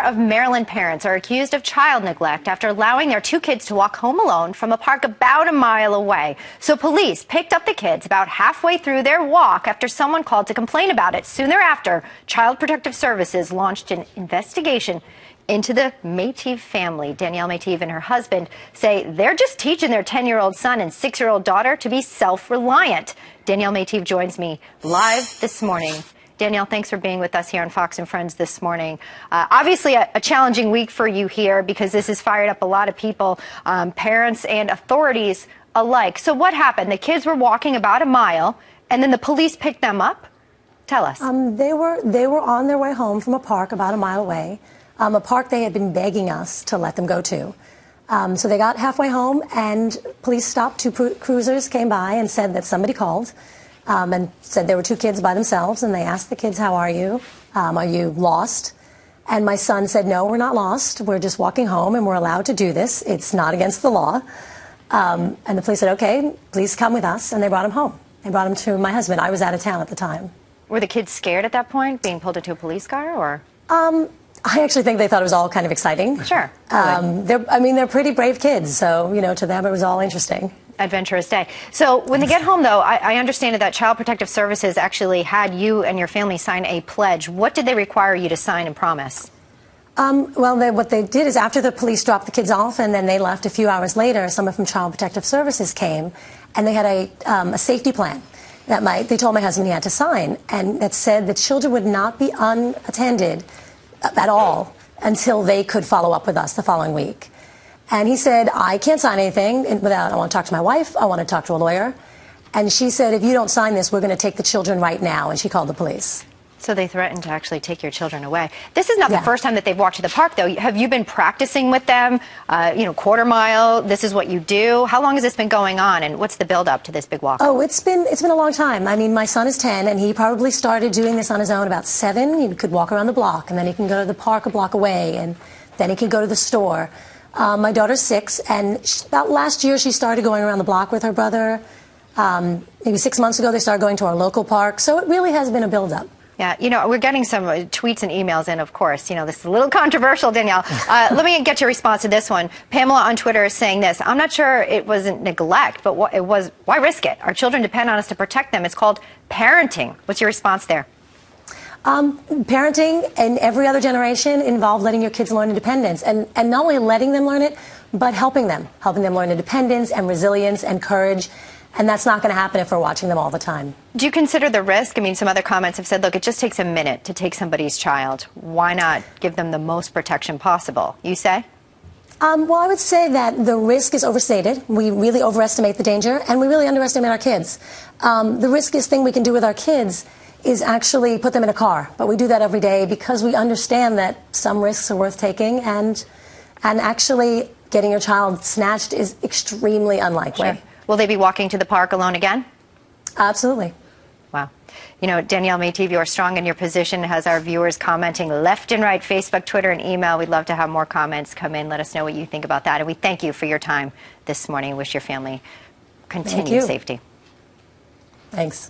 of Maryland parents are accused of child neglect after allowing their two kids to walk home alone from a park about a mile away. So police picked up the kids about halfway through their walk after someone called to complain about it. Soon thereafter, Child Protective Services launched an investigation into the Métive family. Danielle Métive and her husband say they're just teaching their 10-year-old son and 6-year-old daughter to be self-reliant. Danielle Métive joins me live this morning. Danielle, thanks for being with us here on Fox and Friends this morning. Obviously, a challenging week for you here because this has fired up a lot of people, parents and authorities alike. So what happened? The kids were walking about a mile, and then the police picked them up? Tell us. They were on their way home from a park about a mile away, a park they had been begging us to let them go to. So they got halfway home, and police stopped. Two cruisers came by and said that somebody called. And said there were two kids by themselves, and they asked the kids, how are you? Are you lost? And my son said, no, we're not lost. We're just walking home, and we're allowed to do this. It's not against the law. And the police said, okay, please come with us. And they brought him home. They brought him to my husband. I was out of town at the time. Were the kids scared at that point, being pulled into a police car, or? I actually think they thought it was all kind of exciting. Sure. They're pretty brave kids, so, to them it was all interesting. Adventurous day. So when they get home, though, I understand that Child Protective Services actually had you and your family sign a pledge. What did they require you to sign and promise? What they did is after the police dropped the kids off and then they left a few hours later, someone from Child Protective Services came and they had a safety plan that they told my husband he had to sign, and that said that children would not be unattended at all until they could follow up with us the following week. And he said, I can't sign anything without, I want to talk to my wife, I want to talk to a lawyer. And she said, if you don't sign this, we're going to take the children right now. And she called the police. So they threatened to actually take your children away. This is not the first time that they've walked to the park, though. Have you been practicing with them, quarter mile? This is what you do. How long has this been going on, and what's the build-up to this big walk? Oh, it's been a long time. I mean, my son is 10, and he probably started doing this on his own about 7. He could walk around the block, and then he can go to the park a block away, and then he can go to the store. My daughter's 6, and about last year she started going around the block with her brother. Maybe 6 months ago they started going to our local park. So it really has been a build-up. Yeah, we're getting some tweets and emails in, of course. This is a little controversial, Danielle. Let me get your response to this one. Pamela on Twitter is saying this. I'm not sure it wasn't neglect, but it was, why risk it? Our children depend on us to protect them. It's called parenting. What's your response there? Parenting and every other generation involved letting your kids learn independence, and not only letting them learn it, but helping them learn independence and resilience and courage. And that's not going to happen if we're watching them all the time. Do you consider the risk? I mean, some other comments have said, look, it just takes a minute to take somebody's child. Why not give them the most protection possible? You say? Well, I would say that the risk is overstated. We really overestimate the danger, and we really underestimate our kids. The riskiest thing we can do with our kids is actually put them in a car. But we do that every day because we understand that some risks are worth taking, and actually getting your child snatched is extremely unlikely. Sure. Will they be walking to the park alone again? Absolutely. Wow. Danielle Métive, you are strong in your position, has our viewers commenting left and right, Facebook, Twitter, and email. We'd love to have more comments come in. Let us know what you think about that. And we thank you for your time this morning. Wish your family continued safety. Thanks.